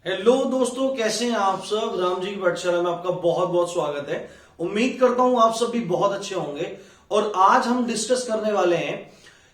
Hello दोस्तों, कैसे हैं आप सब। राम जी की पाठशाला में आपका बहुत बहुत स्वागत है। उम्मीद करता हूं आप सब भी बहुत अच्छे होंगे। और आज हम डिस्कस करने वाले हैं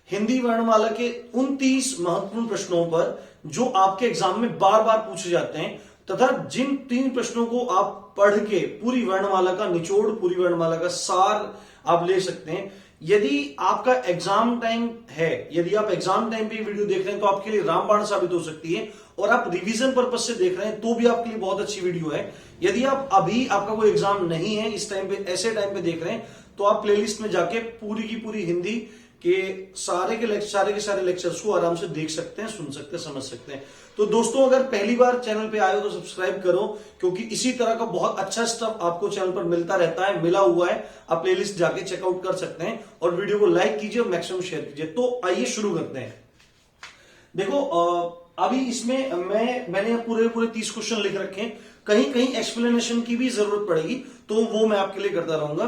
हिंदी वर्णमाला के 29 महत्वपूर्ण प्रश्नों पर जो आपके एग्जाम में बार बार पूछे जाते हैं, तथा जिन 3 प्रश्नों को आप पढ़ के पूरी वर्णमाला का निचोड़, पूरी वर्णमाला का सार आप ले सकते हैं। यदि आपका एग्जाम टाइम है, यदि आप एग्जाम टाइम पे वीडियो देख रहे हैं तो आपके लिए रामबाण साबित हो सकती है। और आप रिवीजन पर्पज से देख रहे हैं तो भी आपके लिए बहुत अच्छी वीडियो है। यदि आप अभी आपका कोई एग्जाम नहीं है, इस टाइम पे, ऐसे टाइम पे देख रहे हैं, तो आप प्लेलिस्ट में जाके पूरी की पूरी हिंदी के सारे के सारे लेक्चर्स को आराम से देख सकते हैं, सुन सकते हैं, समझ सकते हैं। तो दोस्तों, अगर पहली बार चैनल पे आए हो तो सब्सक्राइब करो, क्योंकि इसी तरह का बहुत अच्छा स्टफ आपको चैनल पर मिलता रहता है, मिला हुआ है। आप प्लेलिस्ट जाके चेकआउट कर सकते हैं और वीडियो को लाइक कीजिए और मैक्सिमम शेयर कीजिए। तो आइए शुरू करते हैं। देखो, अभी इसमें मैंने पूरे 30 क्वेश्चन लिख रखे हैं। कहीं कहीं एक्सप्लेनेशन की भी जरूरत पड़ेगी तो वो मैं आपके लिए करता रहूंगा।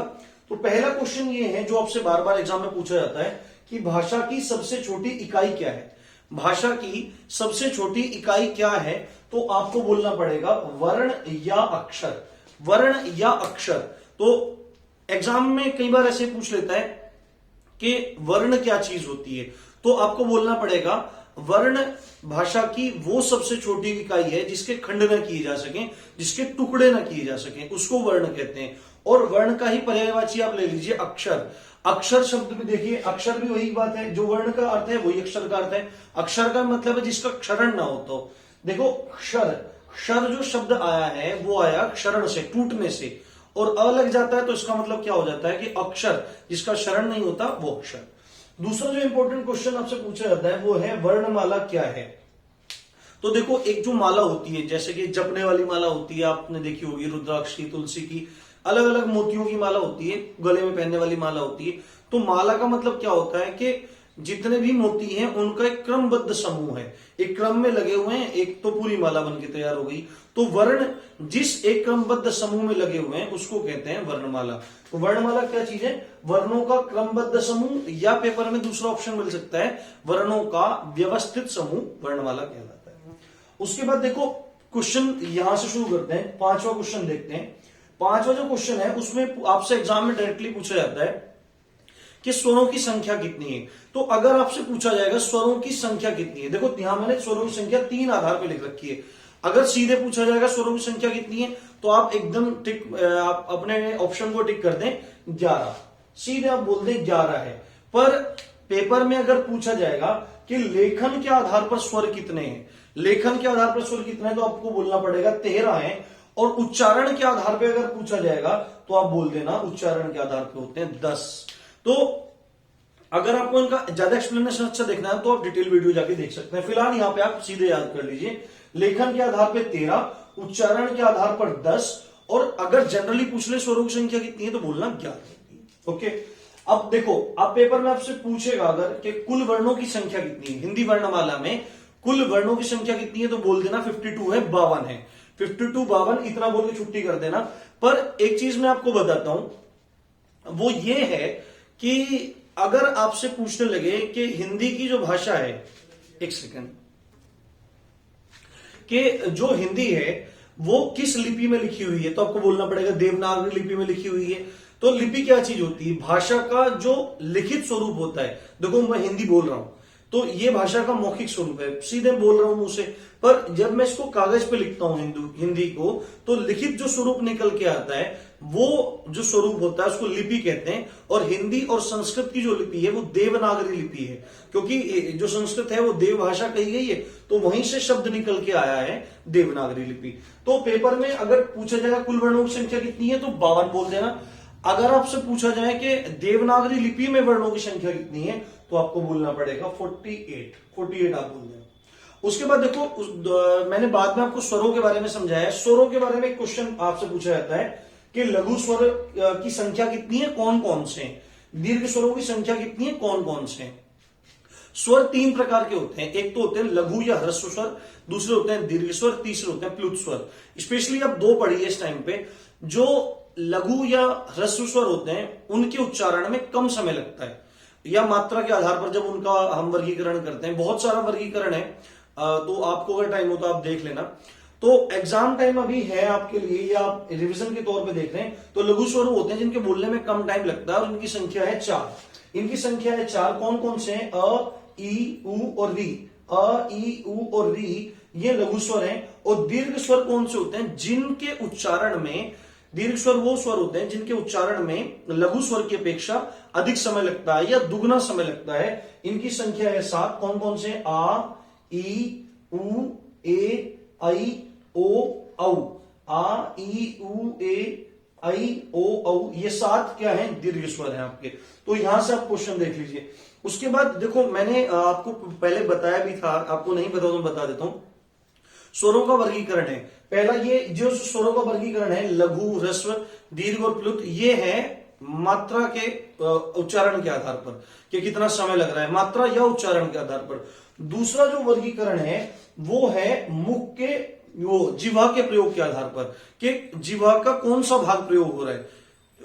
तो पहला क्वेश्चन ये है जो आपसे बार बार एग्जाम में पूछा जाता है कि भाषा की सबसे छोटी इकाई क्या है। भाषा की सबसे छोटी इकाई क्या है? तो आपको बोलना पड़ेगा वर्ण या अक्षर। वर्ण या अक्षर। तो एग्जाम में कई बार ऐसे पूछ लेता है कि वर्ण क्या चीज होती है, तो आपको बोलना पड़ेगा वर्ण भाषा की वो सबसे छोटी इकाई है जिसके खंड न किए जा सकें, जिसके टुकड़े न किए जा सकें, उसको वर्ण कहते हैं। और वर्ण का ही पर्यायवाची आप ले लीजिए अक्षर। अक्षर शब्द में देखिए, अक्षर भी वही बात है, जो वर्ण का अर्थ है वही अक्षर का अर्थ है। अक्षर का मतलब है जिसका क्षरण ना हो। तो देखो, क्षर क्षर जो शब्द आया है वो आया क्षरण से, टूटने से, और अ लग जाता है तो इसका मतलब क्या हो जाता है कि अक्षर जिसका क्षरण नहीं होता वो अक्षर। दूसरा जो इंपॉर्टेंट क्वेश्चन आपसे पूछा जाता है वो है वर्णमाला क्या है। तो देखो, एक जो माला होती है, जैसे कि जपने वाली माला होती है, आपने देखी होगी, रुद्राक्ष की, तुलसी की, अलग अलग मोतियों की माला होती है, गले में पहनने वाली माला होती है। तो माला का मतलब क्या होता है कि जितने भी मोती हैं उनका एक क्रमबद्ध समूह है, एक क्रम में लगे हुए हैं, एक तो पूरी माला बनके तैयार हो गई। तो वर्ण जिस एक क्रमबद्ध समूह में लगे हुए हैं उसको कहते हैं वर्णमाला। तो वर्णमाला क्या चीज है? वर्णों का क्रमबद्ध समूह, या पेपर में दूसरा ऑप्शन मिल सकता है वर्णों का व्यवस्थित समूह, वर्णमाला कहलाता है। उसके बाद देखो, क्वेश्चन यहां से शुरू करते हैं। 5वां क्वेश्चन देखते हैं। 5वां जो क्वेश्चन है उसमें आपसे एग्जाम में डायरेक्टली पूछा जाता है कि स्वरों की संख्या कितनी है। तो अगर आपसे पूछा जाएगा स्वरों की संख्या कितनी है, देखो यहां मैंने स्वरों की संख्या 3 आधार पर लिख रखी है। अगर सीधे पूछा जाएगा स्वरों की संख्या कितनी है तो आप एकदम टिक, आप अपने ऑप्शन को टिक कर दें 11, सीधे आप बोल दें 11 है। पर पेपर में अगर पूछा जाएगा कि लेखन के आधार पर स्वर कितने हैं, लेखन के आधार पर स्वर कितने हैं, तो आपको बोलना पड़ेगा 13 है। और उच्चारण के आधार पर अगर पूछा जाएगा तो आप बोल देना उच्चारण के आधार पर होते हैं 10। तो अगर आपको इनका ज्यादा एक्सप्लेनेशन अच्छा देखना है तो आप डिटेल वीडियो जाके देख सकते हैं। फिलहाल यहाँ पे आप सीधे याद कर लीजिए, लेखन के आधार पे 13, उच्चारण के आधार पर 10, और अगर जनरली पूछ ले स्वरों की संख्या कितनी है तो बोलना 11। ओके, अब देखो, अब पेपर में आपसे पूछेगा अगर कि कुल वर्णों की संख्या कितनी है, हिंदी वर्णमाला में कुल वर्णों की संख्या कितनी है, तो बोल देना 52 है, 52 है। 52, 52 इतना बोल के छुट्टी कर देना। पर एक चीज मैं आपको बताता हूं, वो ये है कि अगर आपसे पूछने लगे कि हिंदी की जो भाषा है, एक सेकंड, कि जो हिंदी है वो किस लिपि में लिखी हुई है, तो आपको बोलना पड़ेगा देवनागरी लिपि में लिखी हुई है। तो लिपि क्या चीज होती है? भाषा का जो लिखित स्वरूप होता है। देखो, मैं हिंदी बोल रहा हूं तो ये भाषा का मौखिक स्वरूप है, सीधे बोल रहा हूं मुंह से। पर जब मैं इसको कागज पे लिखता हूं हिंदी को, तो लिखित जो स्वरूप निकल के आता है वो जो स्वरूप होता है उसको लिपि कहते हैं। और हिंदी और संस्कृत की जो लिपि है वो देवनागरी लिपि है, क्योंकि जो संस्कृत है वो देव भाषा कही गई है, तो वहीं से शब्द निकल के आया है देवनागरी लिपि। तो पेपर में अगर पूछा जाएगा कुल वर्णों की संख्या कितनी है तो 52 बोल देना। अगर आपसे पूछा जाए कि देवनागरी लिपि में वर्णों की संख्या कितनी है तो आपको बोलना पड़ेगा 48 आप बोल देना। उसके बाद देखो, मैंने बाद में आपको स्वरों के बारे में समझाया। स्वरों के बारे में एक क्वेश्चन आपसे पूछा जाता है कि लघु स्वर की संख्या कितनी है, कौन कौन से हैं, दीर्घ स्वरों की संख्या कितनी है, कौन कौन से हैं। स्वर 3 प्रकार के होते हैं, एक तो होते हैं लघु या ह्रस्व स्वर, दूसरे होते हैं दीर्घ स्वर, तीसरे होते हैं प्लुत स्वर। स्पेशली आप 2 पढ़िए इस टाइम पे। जो लघु या ह्रस्व स्वर होते हैं उनके उच्चारण में कम समय लगता है, या मात्रा के आधार पर जब उनका हम वर्गीकरण करते हैं। बहुत सारा वर्गीकरण है, तो आपको अगर टाइम हो तो आप देख लेना। तो एग्जाम टाइम अभी है आपके लिए, या आप रिवीजन के तौर पे देख रहे हैं, तो लघु स्वर होते हैं जिनके बोलने में कम टाइम लगता है और इनकी संख्या है 4। इनकी संख्या है 4। कौन कौन से हैं? अ, ई, उ और री। अ, ई, उ और री ये लघु स्वर हैं। और दीर्घ स्वर कौन से होते हैं? जिनके उच्चारण में, दीर्घ स्वर वो स्वर होते हैं जिनके उच्चारण में लघु स्वर की अपेक्षा अधिक समय लगता है या दुगना समय लगता है। इनकी संख्या है 7। कौन कौन से? आ, ई, उ, ए, आई, ओ, औ। आ, ई, उ, ए, आई, ओ, औ, ये 7 क्या है? दीर्घ स्वर है आपके। तो यहां से आप क्वेश्चन देख लीजिए। उसके बाद देखो, मैंने आपको पहले बताया भी था, आपको नहीं पता तो मैं बता देता हूं। स्वरों का वर्गीकरण है पहला। ये जो स्वरों का वर्गीकरण है, लघु, ह्रस्व, दीर्घ और प्लुत, ये है मात्रा के उच्चारण के आधार पर कि कितना समय लग रहा है, मात्रा या उच्चारण के आधार पर। दूसरा जो वर्गीकरण है वो है मुख के, वो जिह्वा के प्रयोग के आधार पर कि जिह्वा का कौन सा भाग प्रयोग हो रहा है।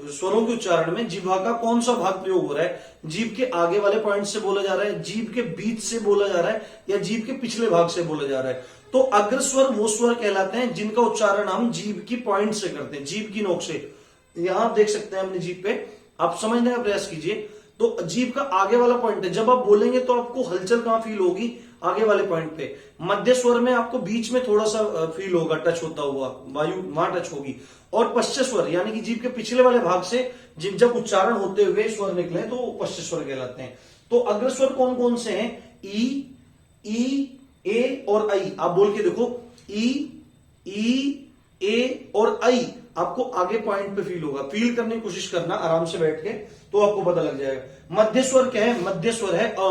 स्वरों के उच्चारण में जिह्वा का कौन सा भाग प्रयोग हो रहा है? जीभ के आगे वाले पॉइंट से बोला जा रहा है, जीभ के बीच से बोला जा रहा है, या जीभ के पिछले भाग से बोला जा रहा है। तो अग्रस्वर वो स्वर कहलाते हैं जिनका उच्चारण हम जीभ की पॉइंट से करते हैं, जीभ की नोक से। यहां आप देख सकते हैं अपनी जीभ पे, आप समझने का प्रयास कीजिए। तो जीभ का आगे वाला पॉइंट है, जब आप बोलेंगे तो आपको हलचल कहां फील होगी? आगे वाले पॉइंट पे। मध्य स्वर में आपको बीच में थोड़ा सा फील होगा, टच होता हुआ, वायु वहां टच होगी। और पश्च स्वर यानी कि जीभ के पिछले वाले भाग से जब उच्चारण होते हुए स्वर निकले तो पश्च स्वर कहलाते हैं। तो अग्रस्वर कौन कौन से हैं? ई, ए और आई। आप बोल के देखो, ई, ए और आई आपको आगे पॉइंट पे फील होगा। फील करने की कोशिश करना आराम से बैठ के, तो आपको पता लग जाएगा। मध्य स्वर क्या है? मध्य स्वर है अ।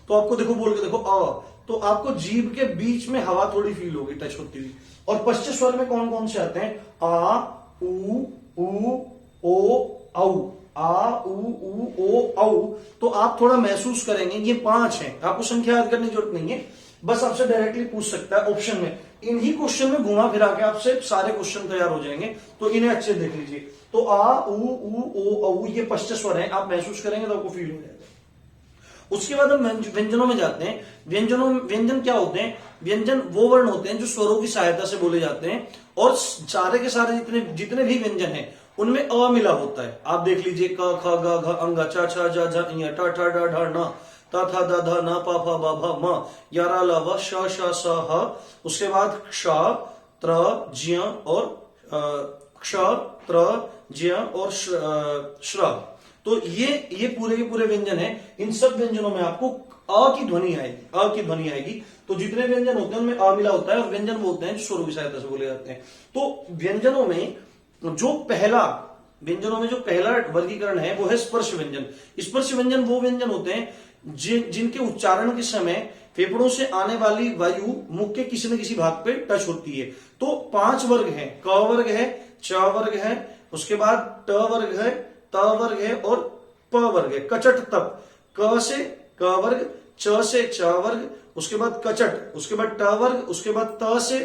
तो आपको देखो, बोल के देखो अ, तो आपको जीभ के बीच में हवा थोड़ी फील होगी टच होती हुई। और पश्च स्वर में कौन कौन से आते हैं? आ, उ, ओ, औ। आ, उ, ओ, औ। तो आप थोड़ा महसूस करेंगे, ये 5 हैं। आपको संख्या याद करने की जरूरत नहीं है, बस आपसे डायरेक्टली पूछ सकता है ऑप्शन में। इन्हीं क्वेश्चन में घुमा फिरा के आपसे सारे क्वेश्चन तैयार हो जाएंगे, तो इन्हें अच्छे देख लीजिए। तो आ, उ, ओ, औ ये पश्च स्वर है, आप महसूस करेंगे तो आपको फील हो जाएगा। उसके बाद हम व्यंजनों में जाते हैं। व्यंजन क्या होते हैं? व्यंजन वो वर्ण होते हैं जो स्वरों की सहायता से बोले जाते हैं, और सारे के सारे जितने भी व्यंजन हैं उनमें अ मिला होता है। आप देख लीजिए, क, ख, ग, घ, अंग, च, छ, ज, झ, ञ, ट, ठ, ड, ढ, न, त, थ, द, ध, न, प, फ, ब, भ, म, य, र, ल, व, श, श, स, ह। उसके बाद क्ष, त्र, ज्ञ और क्ष, त्र, ज्ञ और श्र। तो ये पूरे के पूरे व्यंजन है। इन सब व्यंजनों में आपको अ की ध्वनि आएगी, अ की ध्वनि आएगी। तो जितने व्यंजन होते हैं उनमें अ मिला होता है, और व्यंजन वो होते हैं जो स्वरों की सहायता से बोले जाते हैं। तो व्यंजनों में जो पहला वर्गीकरण है वो है स्पर्श व्यंजन। स्पर्श व्यंजन वो व्यंजन होते हैं जिनके उच्चारण के समय फेफड़ों से आने वाली वायु मुख के किसी न किसी भाग पे टच होती है। तो 5 वर्ग है, क वर्ग है, च वर्ग है, उसके बाद ट वर्ग है, त वर्ग है और प वर्ग है। कचट तप, क से क वर्ग, च से च वर्ग, उसके बाद कचट, उसके बाद ट वर्ग, उसके बाद त से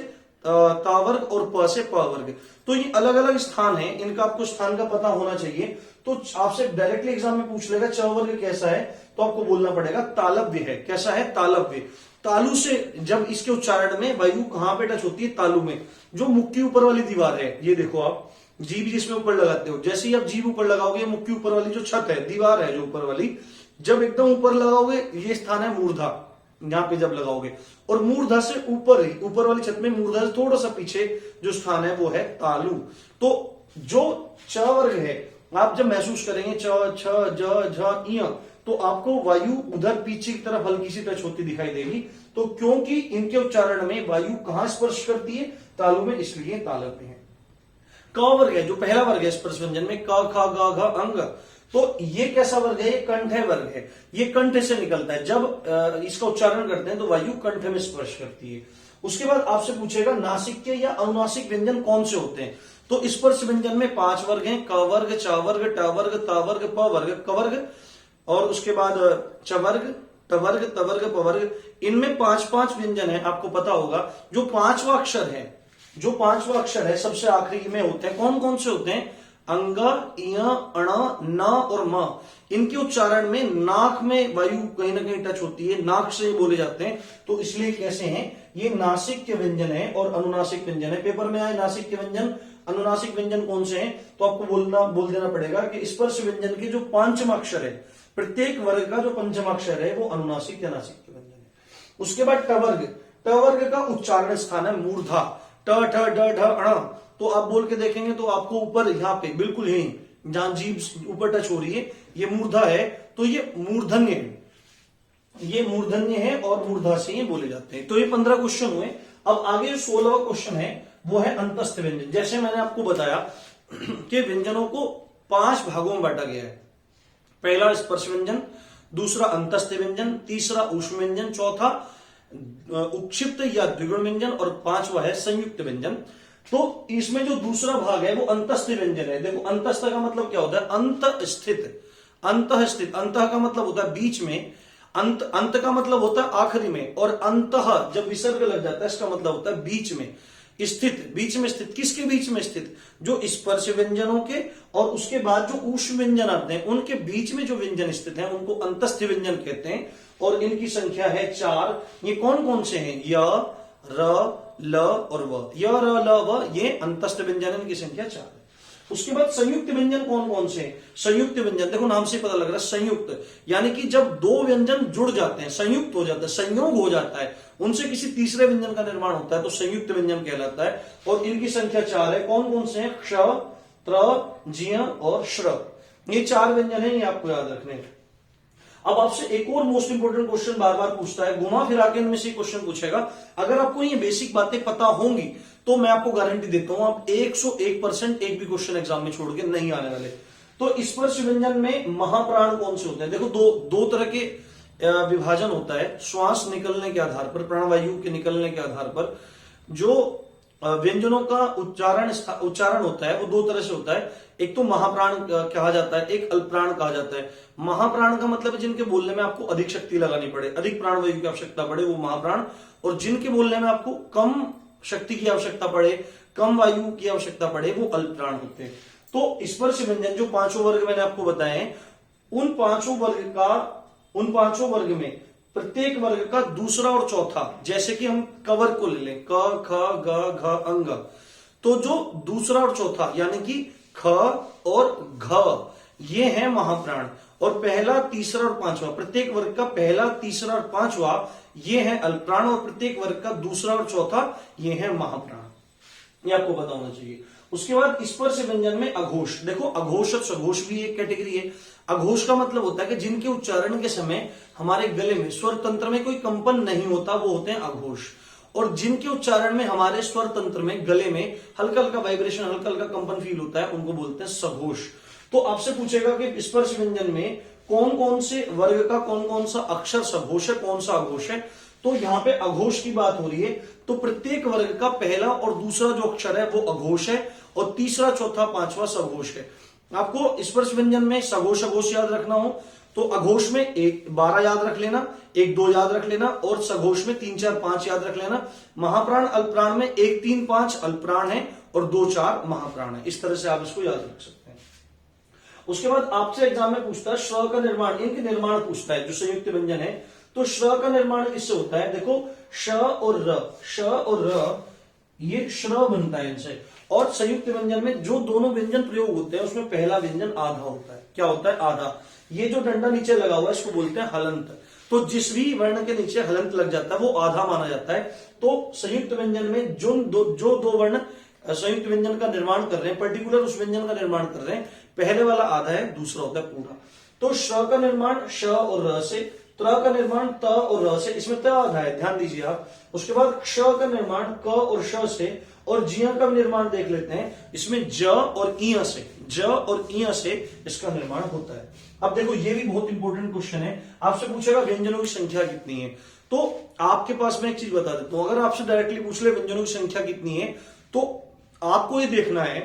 ता वर्ग और प से प वर्ग। तो ये अलग अलग स्थान है, इनका आपको स्थान का पता होना चाहिए। तो आपसे डायरेक्टली एग्जाम में पूछ लेगा च वर्ग कैसा है, तो आपको बोलना पड़ेगा तालव्य है। कैसा है? तालव्य। तालु से जब इसके उच्चारण में वायु कहां पे टच होती है? तालु में, जो मुख की ऊपर वाली दीवार है। ये देखो, आप जीभ जिसमें ऊपर लगाते हो, जैसे ही आप जीभ ऊपर लगाओगे, मुख की ऊपर वाली जो छत है, दीवार है जो ऊपर वाली, जब एकदम ऊपर लगाओगे, ये स्थान है मूर्धा। यहां पे जब लगाओगे, और मूर्धा से ऊपर ही, ऊपर वाली छत में मूर्धा से थोड़ा सा पीछे जो स्थान है वो है तालु। तो जो च वर्ग है, आप जब महसूस करेंगे च, छ, ज, झ, ञ, तो आपको वायु उधर पीछे की तरफ हल्की सी टच होती दिखाई देगी। तो क्योंकि इनके उच्चारण में वायु कहां स्पर्श करती है? तालु में, इसलिए तालव्य है। क वर्ग है जो पहला वर्ग है स्पर्श व्यंजन में, क, ख, ग, घ, अंग। तो ये कैसा वर्ग है? ये कंठ वर्ग है। ये कंठ से निकलता है, जब इसका उच्चारण करते हैं तो वायु कंठ में स्पर्श करती है। उसके बाद आपसे पूछेगा नासिक के या अनुनासिक व्यंजन कौन से होते हैं। तो स्पर्श व्यंजन में 5 वर्ग हैं, क वर्ग, च वर्ग, ट वर्ग, त वर्ग, प वर्ग, क वर्ग, और उसके बाद च वर्ग, ट वर्ग, त वर्ग, प वर्ग। इनमें 5-5 व्यंजन है। आपको पता होगा जो 5वां अक्षर है सबसे आखिरी में होते हैं। कौन कौन से होते हैं? अंग, इय, अण, न और म। इनके उच्चारण में नाक में वायु कहीं ना कहीं टच होती है, नाक से बोले जाते हैं, तो इसलिए कैसे हैं? ये नासिक के व्यंजन है और अनुनासिक व्यंजन है। पेपर में आए नासिक के व्यंजन, अनुनासिक व्यंजन कौन से हैं, तो आपको बोल देना पड़ेगा कि स्पर्श व्यंजन के जो पंचम अक्षर है, प्रत्येक वर्ग का जो पंचम अक्षर है वो अनुनासिक या नासिक के व्यंजन है। उसके बाद टवर्ग, टवर्ग का उच्चारण स्थान है मूर्धा, ट ठ ड ढ अण। तो आप बोल के देखेंगे तो आपको ऊपर यहाँ पे बिल्कुल यही जहां जीभ ऊपर टच हो रही है ये मूर्धा है, तो ये मूर्धन्य है, ये मूर्धन्य है और मूर्धा से ये बोले जाते हैं। तो ये 15 क्वेश्चन हुए। अब आगे 16वां क्वेश्चन है वो है अंतस्थ व्यंजन। जैसे मैंने आपको बताया कि व्यंजनों को 5 भागों में बांटा गया है। पहला स्पर्श व्यंजन, दूसरा अंतस्थ व्यंजन, तीसरा ऊष्म व्यंजन, चौथा उक्षिप्त या द्विगुण व्यंजन और पांचवा है संयुक्त व्यंजन। तो इसमें जो दूसरा भाग है वो अंतस्थ व्यंजन है। देखो अंतस्थ का मतलब क्या होता है, अंत स्थित, अंत स्थित, अंत का मतलब होता है बीच में, अंत का मतलब होता है आखिरी में, और अंतः जब विसर्ग लग जाता है इसका मतलब होता है बीच में स्थित, बीच में स्थित। किसके बीच में स्थित, जो स्पर्श व्यंजनों के और उसके बाद जो ऊष्म व्यंजन आते हैं उनके बीच में जो व्यंजन स्थित हैं उनको अंतस्थ व्यंजन कहते हैं। और इनकी संख्या है 4। ये कौन कौन से हैं, य, र, ल और व। य, र, ल, व ये अंतस्थ व्यंजन, इनकी संख्या 4 है। उसके बाद संयुक्त व्यंजन कौन कौन से हैं, संयुक्त व्यंजन देखो नाम से पता लग रहा है संयुक्त, यानी कि जब दो व्यंजन जुड़ जाते हैं, संयुक्त हो जाता है, संयोग हो जाता है, उनसे किसी तीसरे व्यंजन का निर्माण होता है तो संयुक्त व्यंजन कहलाता है। और इनकी संख्या 4 है। कौन कौन से हैं, क्ष, त्र, ज्ञ और श्र। ये 4 व्यंजन है, ये आपको याद रखने हैं। अब आपसे एक और मोस्ट इंपोर्टेंट क्वेश्चन बार बार पूछता है, घुमा फिरा के इनमें से क्वेश्चन पूछेगा। अगर आपको ये बेसिक बातें पता होंगी तो मैं आपको गारंटी देता हूं आप 101% एक भी क्वेश्चन एग्जाम में छोड़ के नहीं आने वाले। तो स्पर्श व्यंजन में महाप्राण कौन से होते हैं, देखो दो तरह के विभाजन होता है। श्वास निकलने के आधार पर, प्राणवायु के निकलने के आधार पर जो व्यंजनों का उच्चारण होता है वो 2 तरह से होता है। एक तो महाप्राण कहा जाता है, एक अल्पप्राण कहा जाता है। महाप्राण का मतलब है जिनके बोलने में आपको अधिक शक्ति लगानी पड़े, अधिक प्राणवायु की आवश्यकता पड़े, वो महाप्राण। और जिनके बोलने में आपको कम शक्ति की आवश्यकता पड़े, कम वायु की आवश्यकता पड़े, वो अल्पप्राण होते हैं। तो स्पर्श व्यंजन जो 5 वर्ग मैंने आपको बताए हैं, उन पांचों वर्ग में प्रत्येक वर्ग का दूसरा और चौथा, जैसे कि हम कवर को ले लें, क, ख, ग, घ, अंग, तो जो दूसरा और चौथा यानी कि ख और घ ये है महाप्राण। और पहला, तीसरा और पांचवा, प्रत्येक वर्ग का पहला, तीसरा और पांचवा ये है अल्पप्राण, और प्रत्येक वर्ग का दूसरा और चौथा ये है महाप्राण। ये आपको पता होना चाहिए। उसके बाद स्पर्श व्यंजन में अघोष, देखो अघोष और सघोष भी एक कैटेगरी है। अघोष का मतलब होता है कि जिनके उच्चारण के समय हमारे गले में, स्वर तंत्र में कोई कंपन नहीं होता, वो होते हैं अघोष। और जिनके उच्चारण में हमारे स्वर तंत्र में, गले में हल्का हल्का वाइब्रेशन, हल्का हल्का कंपन फील होता है, उनको बोलते हैं सघोष। तो आपसे पूछेगा कि स्पर्श व्यंजन में कौन कौन से वर्ग का कौन कौन सा अक्षर सघोष है, कौन सा अघोष है। तो यहां पे अघोष की बात हो रही है, तो प्रत्येक वर्ग का पहला और दूसरा जो अक्षर है वो अघोष है, और तीसरा, चौथा, पांचवा सघोष है। आपको स्पर्श व्यंजन में सघोष अघोष याद रखना हो तो अघोष में 12 याद रख लेना, 1 2 याद रख लेना, और सघोष में 3 4 5 याद रख लेना। महाप्राण अल्पप्राण में 1 3 5 अल्पप्राण है और 2 4 महाप्राण है। इस तरह से आप इसको याद रख सकते हैं। उसके बाद आपसे एग्जाम में पूछता है श्र का निर्माण, इनके निर्माण पूछता है जो संयुक्त व्यंजन है। तो श्र का निर्माण किससे होता है, देखो श और र, श और र ये श्र बनता है इनसे। और संयुक्त व्यंजन में जो दोनों व्यंजन प्रयोग होते हैं उसमें पहला व्यंजन आधा होता है। क्या होता है, आधा। ये जो डंडा नीचे लगा हुआ है इसको बोलते हैं हलंत। तो जिस भी वर्ण के नीचे हलंत लग जाता है वो आधा माना जाता है। तो संयुक्त व्यंजन में जो दो वर्ण संयुक्त व्यंजन का निर्माण कर रहे हैं, पर्टिकुलर उस व्यंजन का निर्माण कर रहे हैं, पहले वाला आधा है, दूसरा होता है पूरा। तो श्र का निर्माण श और र से, त्र का निर्माण त और र से, इसमें त आधा है, ध्यान दीजिए आप। उसके बाद क्ष का निर्माण क और श से, और जिया का निर्माण देख लेते हैं, इसमें ज और इय से, ज और इय से इसका निर्माण होता है। अब देखो ये भी बहुत इंपॉर्टेंट क्वेश्चन है, आपसे पूछेगा व्यंजनों की संख्या कितनी है। तो आपके पास मैं एक चीज बता देता हूं, अगर आपसे डायरेक्टली पूछ ले व्यंजनों की संख्या कितनी है, तो आपको ये देखना है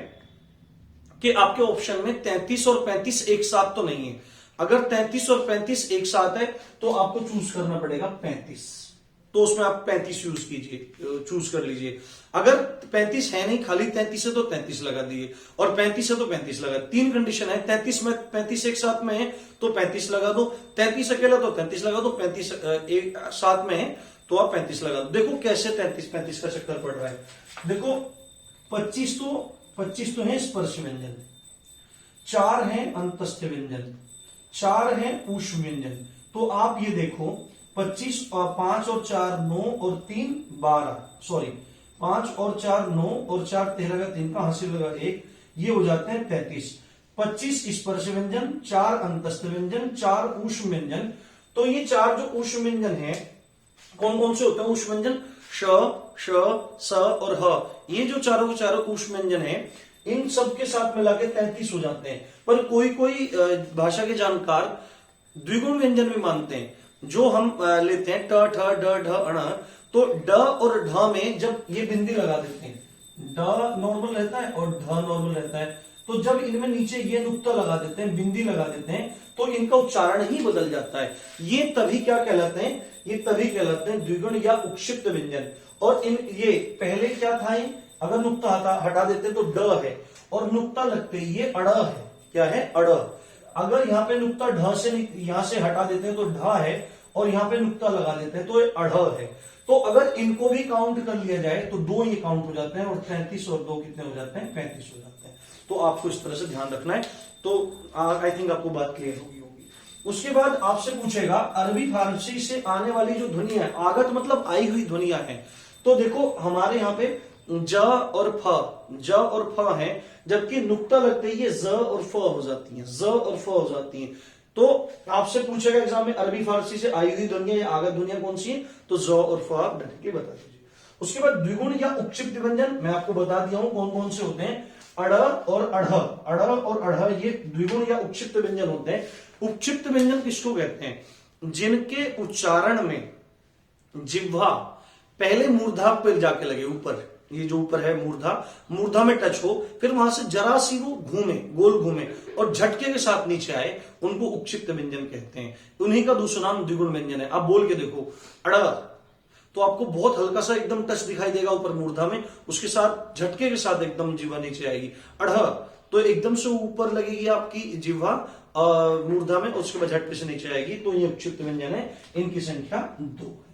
कि आपके ऑप्शन में 33 और 35 एक साथ तो नहीं है। अगर 33 और 35 एक साथ है तो आपको चूज करना पड़ेगा 35, तो उसमें आप 35 यूज कीजिए, चूज कर लीजिए। अगर 35 है नहीं, खाली 33 है तो 33 लगा दिए, और 35 है तो 35 लगा। 3 कंडीशन है, 33 में 35 एक साथ में है तो 35 लगा दो, 33 अकेला तो 33 लगा दो, 35 एक साथ में है तो आप 35 लगा दो। देखो कैसे 33-35 का चक्कर पड़ रहा है। देखो 25 तो है स्पर्श व्यंजन, 4 है अंतस्थ व्यंजन, 4 है ऊष्म व्यंजन। तो आप ये देखो 25 और 5 और 4 9 और 3 12, सॉरी 5 और 4 9 और 4 13 का 3 का हासिल लगा 1, ये हो जाते हैं 33। 25 स्पर्श व्यंजन, 4 अंतस्थ व्यंजन, 4 ऊष्म व्यंजन। तो ये 4 जो ऊष्म व्यंजन है कौन कौन से होते हैं ऊष्म व्यंजन? श, श, स और ह। ये जो चारों के चारों ऊष्म व्यंजन है इन सब के साथ मिला के 33 हो जाते हैं। पर कोई कोई भाषा के जानकार द्विगुण व्यंजन भी मानते हैं, जो हम लेते हैं ट, ठ, ड, ढ, अण। तो ड और ढ में जब ये बिंदी लगा देते हैं, ड नॉर्मल रहता है और ढ नॉर्मल रहता है, तो जब इनमें नीचे ये नुक्ता लगा देते हैं, बिंदी लगा देते हैं, तो इनका उच्चारण ही बदल जाता है। ये तभी क्या कहलाते हैं? ये तभी कहलाते हैं द्विगुण या उक्षिप्त व्यंजन। और इन ये पहले क्या था? अगर नुक्ता हटा देते तो ड है, और नुक्ता लगते ये अड़ है। क्या है? अड़। अगर यहाँ पे नुक्ता ढ से यहां से हटा देते हैं तो ढ है, और यहाँ पे नुक्ता लगा देते हैं तो ये अढ़ है। तो अगर इनको भी काउंट कर लिया जाए तो 2 ये काउंट हो जाते हैं, और 33 और 2 कितने हो जाते हैं? 35 हो जाते हैं। तो आपको इस तरह से ध्यान रखना है। तो आई थिंक आपको बात क्लियर होगी। उसके बाद आपसे पूछेगा अरबी फारसी से आने वाली जो ध्वनियां है, आगत मतलब आई हुई ध्वनियां हैं। तो देखो हमारे यहाँ पे ज और फ है, जबकि नुक्ता लगते ही ये ज और फ हो जाती है, ज और फ हो जाती है। तो आपसे पूछेगा एग्जाम में अरबी फारसी से आई हुई ध्वनियां या आगत ध्वनियां कौन सी है? तो ज और फ आप डट के बता दीजिए। उसके बाद द्विगुण या उक्षिप्त व्यंजन मैं आपको बता दिया हूं कौन कौन से होते हैं। अड़ और अढ़, अड़ और अढ़ ये द्विगुण या उक्षिप्त व्यंजन होते हैं। उक्षिप्त व्यंजन किसको कहते हैं? जिनके उच्चारण में जिह्वा पहले मूर्धा पर जाके लगे, ऊपर, ये जो ऊपर है मूर्धा में टच हो, फिर वहां से जरा सी वो घूमे, गोल घूमे और झटके के साथ नीचे आए, उनको उक्षिप्त व्यंजन कहते हैं। उन्हीं का दूसरा नाम द्विगुण व्यंजन है। आप बोल के देखो अड़, तो आपको बहुत हल्का सा एकदम टच दिखाई देगा ऊपर मूर्धा में, उसके साथ झटके के साथ एकदम जिह्वा नीचे आएगी। अढ़ तो एकदम से ऊपर लगेगी आपकी जिह्वा मूर्धा में, उसके बाद झटके से नीचे आएगी। तो ये उक्षिप्त व्यंजन है, इनकी संख्या 2 है।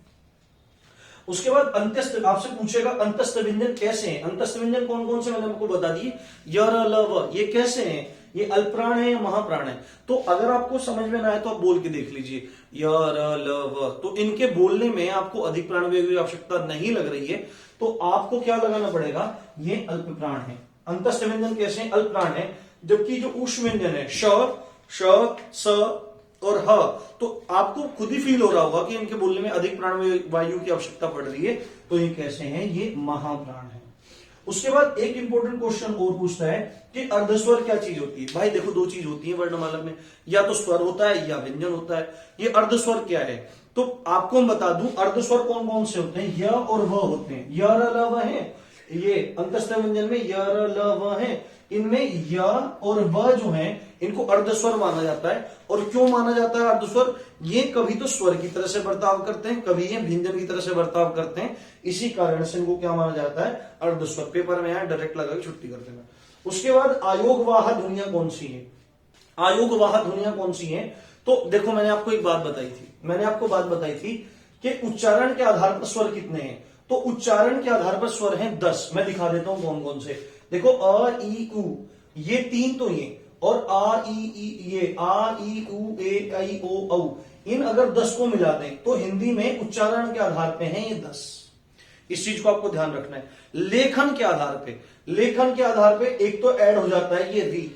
उसके बाद अंत्यस्थ, आपसे पूछेगा अंतस्थ व्यंजन कैसे हैं? अंतस्थ व्यंजन कौन कौन से मैंने आपको बता दिए। य, र, ल, व ये कैसे हैं? ये अल्पप्राण है या महाप्राण है? तो अगर आपको समझ में ना आए तो आप बोल के देख लीजिए य, र, ल, व। तो इनके बोलने में आपको अधिक प्राण की आवश्यकता नहीं लग रही है, तो आपको क्या लगाना पड़ेगा? ये अल्पप्राण है। अंतस्थ व्यंजन कैसे हैं? अल्पप्राण है। जबकि जो ऊष्म व्यंजन है श, श, स और ह, तो आपको खुद ही फील हो रहा होगा कि इनके बोलने में अधिक प्राण वायु की आवश्यकता पड़ रही है। तो ये कैसे हैं? ये महाप्राण है। उसके बाद एक इंपॉर्टेंट क्वेश्चन और पूछता है कि अर्धस्वर क्या चीज होती है? भाई देखो 2 चीज होती है वर्णमाला में, या तो स्वर होता है या व्यंजन होता है। ये अर्धस्वर क्या है? तो आपको मैं बता दूं अर्धस्वर कौन कौन से होते हैं। य और व होते हैं। य, र, ल, व है, ये अंतस्थ व्यंजन में य, र, ल, व है। इनमें य और व जो है इनको अर्धस्वर माना जाता है। और क्यों माना जाता है अर्धस्वर? ये कभी तो स्वर की तरह से बर्ताव करते हैं, कभी ये व्यंजन की तरह से बर्ताव करते हैं, इसी कारण से इनको क्या माना जाता है? अर्धस्वर। पेपर में आया डायरेक्ट लगा के छुट्टी कर देना। उसके बाद आयोगवाह ध्वनियां कौन सी है? आयोगवाह ध्वनियां कौन सी है? तो देखो मैंने आपको एक बात बताई थी कि उच्चारण के आधार पर स्वर कितने हैं। तो उच्चारण के आधार पर स्वर हैं 10। मैं दिखा देता हूं कौन कौन से। देखो अ, ई, उ, ये 3 तो ये, और आ, ई, ये आ, ई, उ, ए, ऐ, ओ, औ। इन अगर 10 को मिला दें तो हिंदी में उच्चारण के आधार पे हैं ये 10। इस चीज को आपको ध्यान रखना है। लेखन के आधार पे एक तो ऐड हो जाता है ये री,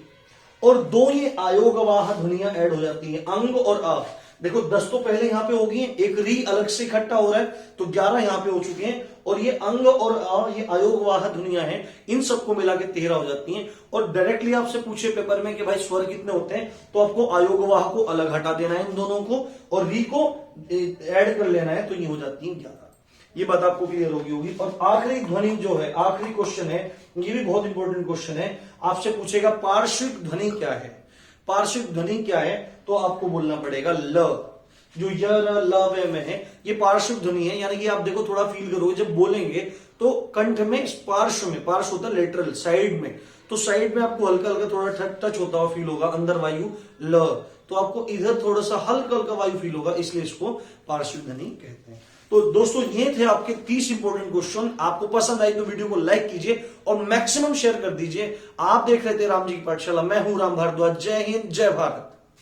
और 2 ये आयोगवाह ध्वनियां ऐड हो जाती हैं, अंग और अ। देखो 10 तो पहले यहां पे होगी, एक री अलग से इकट्ठा हो रहा है, तो 11 यहां पे हो चुके हैं। और ये अंग और अ, ये आयोगवाह ध्वनियां हैं, इन सबको मिला के 13 हो जाती हैं। और डायरेक्टली आपसे पूछे पेपर में कि भाई स्वर कितने होते हैं, तो आपको आयोगवाह को अलग हटा देना है इन दोनों को, और री को ऐड कर लेना है, तो ये हो जाती है 11। ये बात आपको क्लियर होगी। और आखिरी ध्वनि जो है, आखिरी क्वेश्चन है, ये भी बहुत इंपॉर्टेंट क्वेश्चन है। आपसे पूछेगा पार्श्विक ध्वनि क्या है? पार्श्विक ध्वनि क्या है? तो आपको बोलना पड़ेगा ल। जो य, र, ल, व में है ये पार्श्विक ध्वनि है। यानी कि आप देखो थोड़ा फील करोगे जब बोलेंगे तो कंठ में पार्श्व होता है लेटरल साइड में, तो साइड में आपको हल्का हल्का थोड़ा टच होता हुआ फील होगा अंदर वायु ल, तो आपको इधर थोड़ा सा हल्का हल्का वायु फील होगा, इसलिए इसको पार्श्विक ध्वनि कहते हैं। तो दोस्तों ये थे आपके 30 इंपॉर्टेंट क्वेश्चन। आपको पसंद आई तो वीडियो को लाइक कीजिए और मैक्सिमम शेयर कर दीजिए। आप देख रहे थे राम जी की पाठशाला, मैं हूं राम भारद्वाज। जय हिंद, जय भारत।